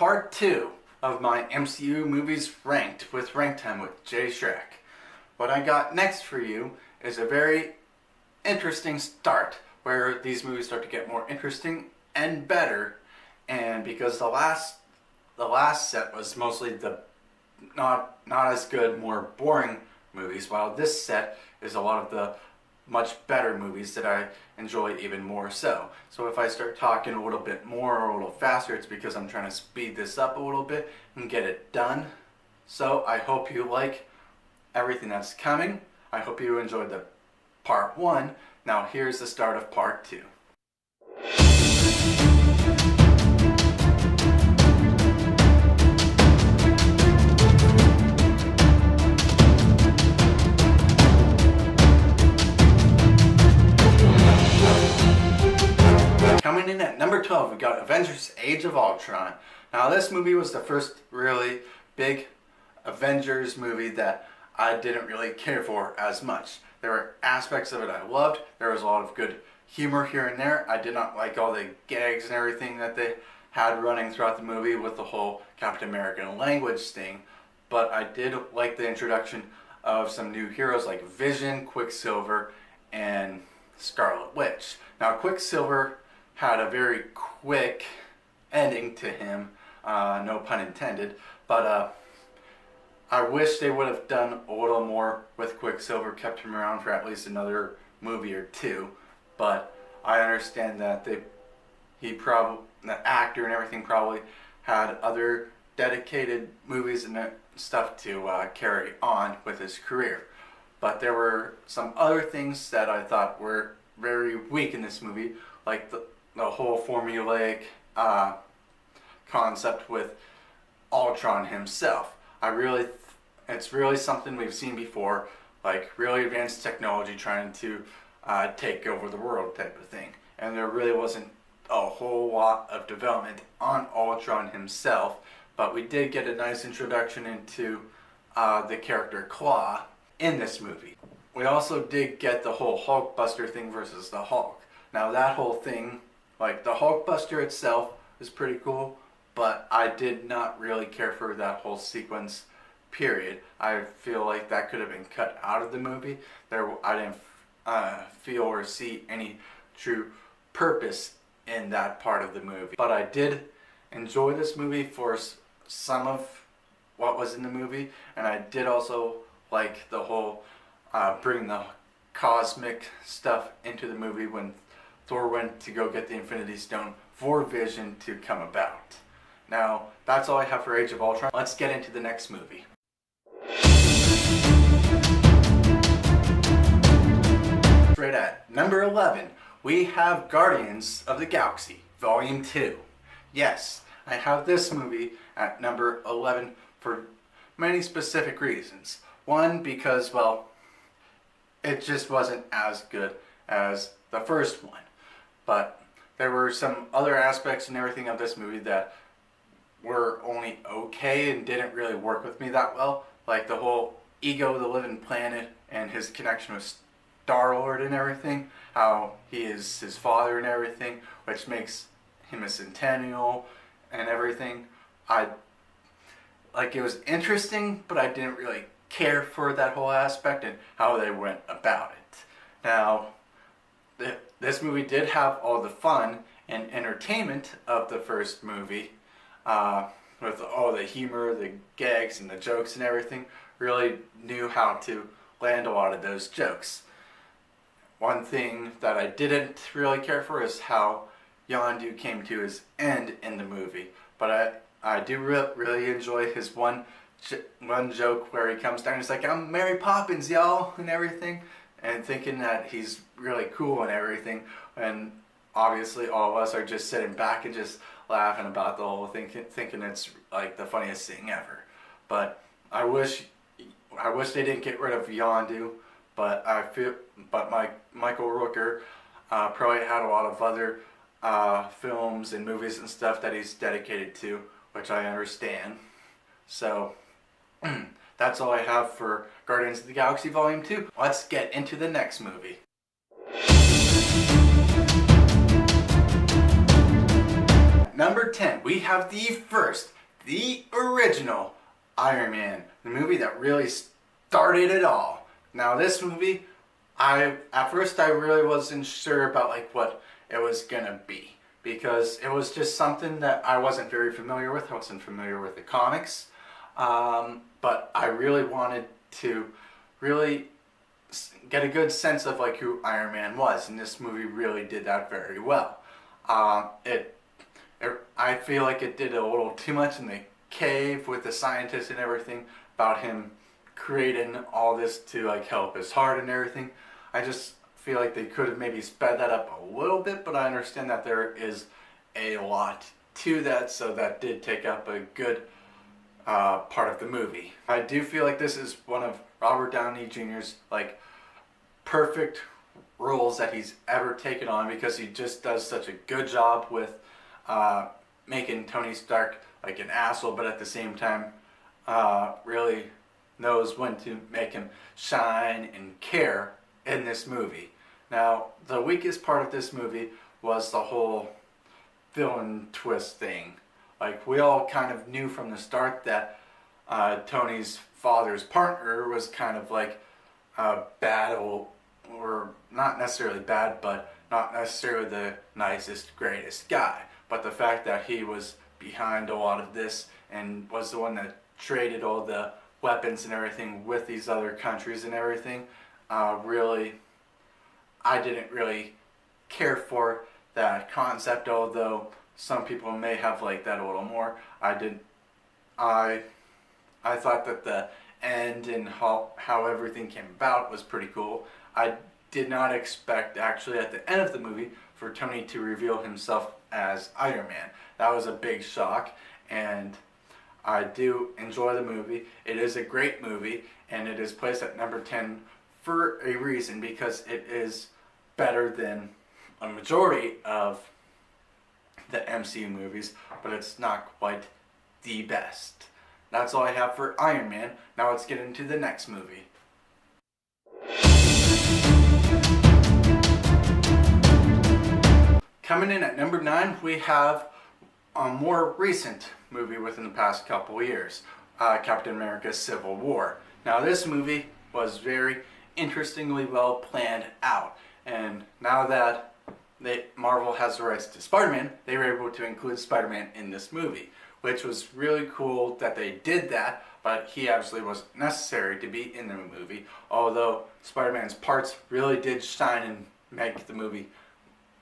part 2 of my MCU movies ranked with Rank Time with JShrek. What I got next for you is a very interesting start where these movies start to get more interesting and better, and because the last set was mostly the not as good, more boring movies, while this set is a lot of the much better movies that I enjoy even more so. So if I start talking a little bit more or a little faster, it's because I'm trying to speed this up a little bit and get it done. So I hope you like everything that's coming. I hope you enjoyed the part 1. Now here's the start of part 2. Coming in at number 12, we got Avengers Age of Ultron. Now this movie was the first really big Avengers movie that I didn't really care for as much. There were aspects of it I loved. There was a lot of good humor here and there. I did not like all the gags and everything that they had running throughout the movie with the whole Captain American language thing. But I did like the introduction of some new heroes like Vision, Quicksilver, and Scarlet Witch. Now Quicksilver had a very quick ending to him, no pun intended, but I wish they would have done a little more with Quicksilver, kept him around for at least another movie or two. But I understand that the actor and everything probably had other dedicated movies and stuff to carry on with his career. But there were some other things that I thought were very weak in this movie, like the whole formulaic concept with Ultron himself. It's really something we've seen before, like really advanced technology trying to take over the world type of thing. And there really wasn't a whole lot of development on Ultron himself, but we did get a nice introduction into the character Claw in this movie. We also did get the whole Hulkbuster thing versus the Hulk. Now that whole thing, like the Hulkbuster itself is pretty cool, but I did not really care for that whole sequence, period. I feel like that could have been cut out of the movie. I didn't feel or see any true purpose in that part of the movie. But I did enjoy this movie for some of what was in the movie, and I did also like the whole bringing the cosmic stuff into the movie when Thor went to go get the Infinity Stone for Vision to come about. Now, that's all I have for Age of Ultron. Let's get into the next movie. Right at number 11, we have Guardians of the Galaxy Volume 2. Yes, I have this movie at number 11 for many specific reasons. One, because, well, it just wasn't as good as the first one. But there were some other aspects and everything of this movie that were only okay and didn't really work with me that well. Like the whole Ego, the Living Planet, and his connection with Star-Lord and everything. How he is his father and everything, which makes him a Centennial and everything. It was interesting, but I didn't really care for that whole aspect and how they went about it. Now, this movie did have all the fun and entertainment of the first movie, with all the humor, the gags, and the jokes and everything. Really knew how to land a lot of those jokes. One thing that I didn't really care for is how Yondu came to his end in the movie. But I do really enjoy his one joke where he comes down and he's like, "I'm Mary Poppins, y'all," and everything. And thinking that he's really cool and everything, and obviously all of us are just sitting back and just laughing about the whole thing, thinking it's like the funniest thing ever. But I wish they didn't get rid of Yondu, but Michael Rooker probably had a lot of other films and movies and stuff that he's dedicated to, which I understand. So that's all I have for Guardians of the Galaxy Volume 2. Let's get into the next movie. number 10, we have the original Iron Man, the movie that really started it all. Now this movie, at first I really wasn't sure about like what it was gonna be, because it was just something that I wasn't very familiar with. I wasn't familiar with the comics, but I really wanted to really get a good sense of like who Iron Man was, and this movie really did that very well. I feel like it did a little too much in the cave with the scientists and everything about him creating all this to like help his heart and everything. I just feel like they could have maybe sped that up a little bit, but I understand that there is a lot to that, so that did take up a good part of the movie. I do feel like this is one of Robert Downey Jr.'s like perfect roles that he's ever taken on, because he just does such a good job with making Tony Stark like an asshole, but at the same time really knows when to make him shine and care in this movie. Now, the weakest part of this movie was the whole villain twist thing. Like, we all kind of knew from the start that Tony's father's partner was kind of like a bad, or not necessarily bad, but not necessarily the nicest, greatest guy. But the fact that he was behind a lot of this and was the one that traded all the weapons and everything with these other countries and everything, really, I didn't really care for that concept, although some people may have liked that a little more. I thought that the end and how everything came about was pretty cool. I did not expect, actually, at the end of the movie for Tony to reveal himself as Iron Man. That was a big shock, and I do enjoy the movie. It is a great movie, and it is placed at number 10 for a reason, because it is better than a majority of the MCU movies, but it's not quite the best. That's all I have for Iron Man. Now let's get into the next movie. Coming in at number 9, we have a more recent movie within the past couple of years, Captain America Civil War. Now this movie was very interestingly well planned out, and now that Marvel has the rights to Spider-Man, they were able to include Spider-Man in this movie, which was really cool that they did that, but he absolutely wasn't necessary to be in the movie, although Spider-Man's parts really did shine and make the movie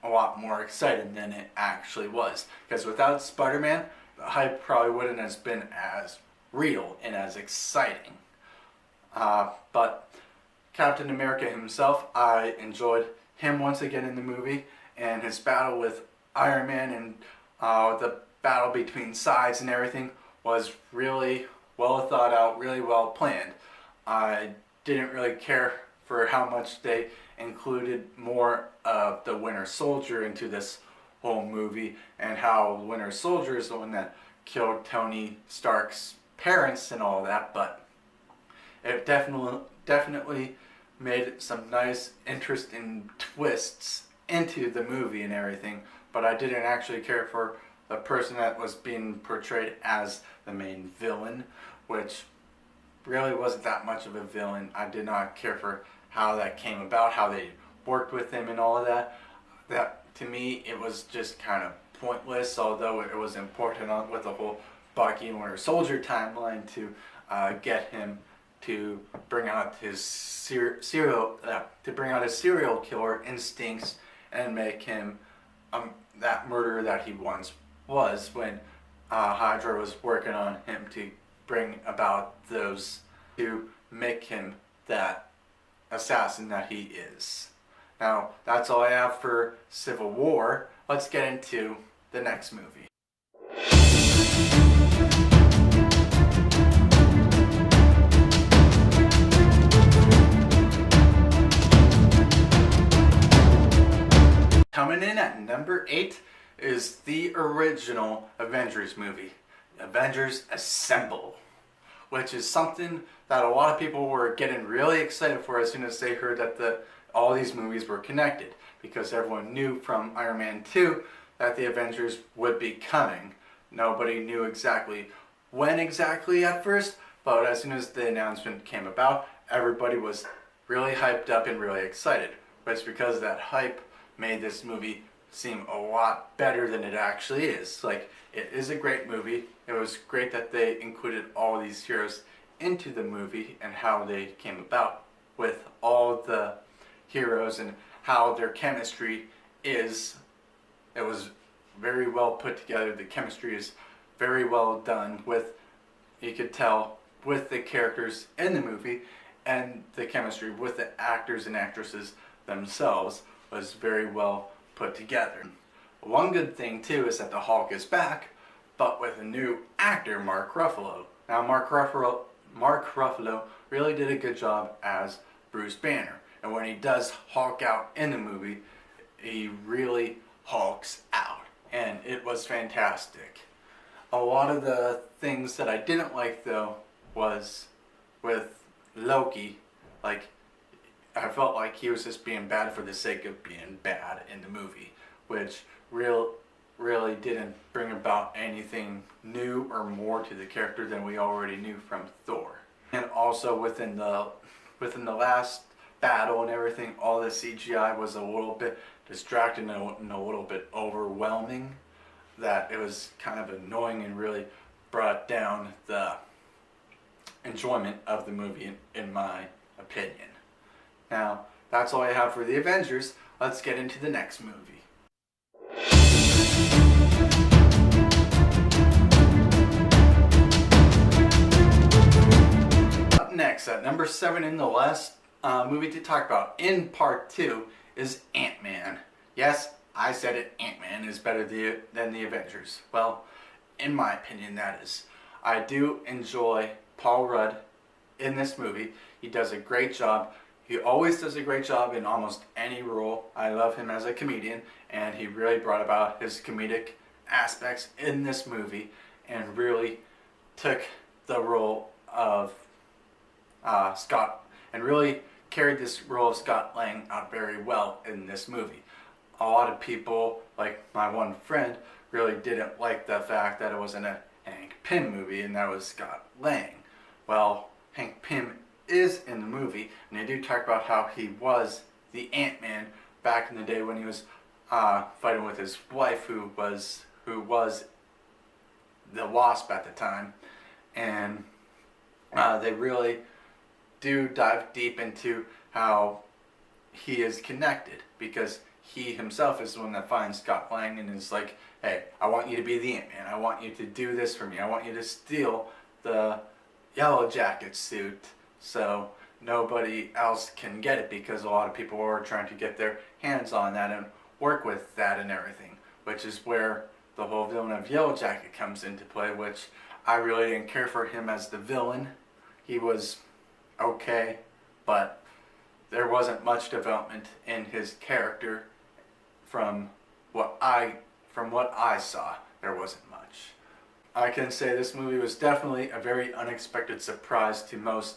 a lot more exciting than it actually was. Because without Spider-Man, the hype probably wouldn't have been as real and as exciting. But Captain America himself, I enjoyed him once again in the movie, and his battle with Iron Man and the battle between sides and everything was really well thought out, really well planned. I didn't really care for how much they included more of the Winter Soldier into this whole movie, and how the Winter Soldier is the one that killed Tony Stark's parents and all that, but it definitely made some nice, interesting twists into the movie and everything, but I didn't actually care for the person that was being portrayed as the main villain, which really wasn't that much of a villain. I did not care for how that came about, how they worked with him and all of that. That, to me, it was just kind of pointless, although it was important with the whole Bucky and Winter Soldier timeline to get him to bring out his serial killer instincts and make him that murderer that he once was, when Hydra was working on him to bring about those, to make him that assassin that he is. Now, that's all I have for Civil War. Let's get into the next movie. Coming in at number 8 is the original Avengers movie, Avengers Assemble, which is something that a lot of people were getting really excited for as soon as they heard that all these movies were connected, because everyone knew from Iron Man 2 that the Avengers would be coming. Nobody knew exactly when exactly at first, but as soon as the announcement came about, everybody was really hyped up and really excited. But it's because that hype made this movie seem a lot better than it actually is. Like, it is a great movie. It was great that they included all these heroes into the movie and how they came about with all the heroes and how their chemistry is. It was very well put together. The chemistry is very well done with, you could tell, with the characters in the movie, and the chemistry with the actors and actresses themselves was very well put together. One good thing too is that the Hulk is back, but with a new actor, Mark Ruffalo. Now Mark Ruffalo really did a good job as Bruce Banner, and when he does Hulk out in the movie, he really hulks out, and it was fantastic. A lot of the things that I didn't like though was with Loki. Like, I felt like he was just being bad for the sake of being bad in the movie, which really didn't bring about anything new or more to the character than we already knew from Thor. And also within the last battle and everything, all the CGI was a little bit distracting and a little bit overwhelming, that it was kind of annoying and really brought down the enjoyment of the movie in my opinion. Now, that's all I have for the Avengers. Let's get into the next movie. Up next, at number 7 in the last movie to talk about in part 2 is Ant-Man. Yes, I said it, Ant-Man is better than the Avengers. Well, in my opinion, that is. I do enjoy Paul Rudd in this movie. He does a great job. He always does a great job in almost any role. I love him as a comedian, and he really brought about his comedic aspects in this movie and really took the role of Scott, and really carried this role of Scott Lang out very well in this movie. A lot of people, like my one friend, really didn't like the fact that it wasn't a Hank Pym movie and that was Scott Lang. Well, Hank Pym is in the movie, and they do talk about how he was the Ant-Man back in the day when he was fighting with his wife, who was the Wasp at the time, and they really do dive deep into how he is connected, because he himself is the one that finds Scott Lang and is like, hey, I want you to be the Ant-Man. I want you to do this for me. I want you to steal the Yellow Jacket suit so nobody else can get it, because a lot of people are trying to get their hands on that and work with that and everything, which is where the whole villain of Yellow Jacket comes into play, which I really didn't care for him as the villain. He was okay, but there wasn't much development in his character from what I saw. There wasn't much. I can say this movie was definitely a very unexpected surprise to most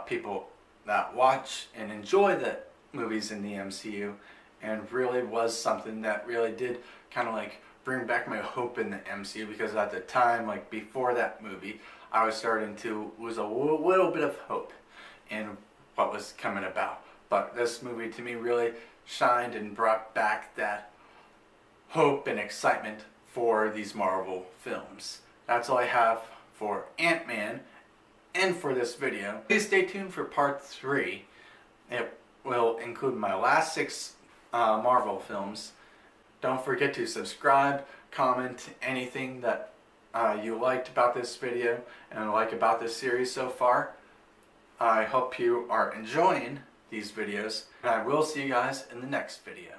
people that watch and enjoy the movies in the MCU, and really was something that really did kind of like bring back my hope in the MCU, because at the time, like before that movie, I was starting to lose a little bit of hope in what was coming about. But this movie to me really shined and brought back that hope and excitement for these Marvel films. That's all I have for Ant-Man and for this video. Please stay tuned for part 3. It will include my last 6 Marvel films. Don't forget to subscribe, comment anything that you liked about this video and like about this series so far. I hope you are enjoying these videos, and I will see you guys in the next video.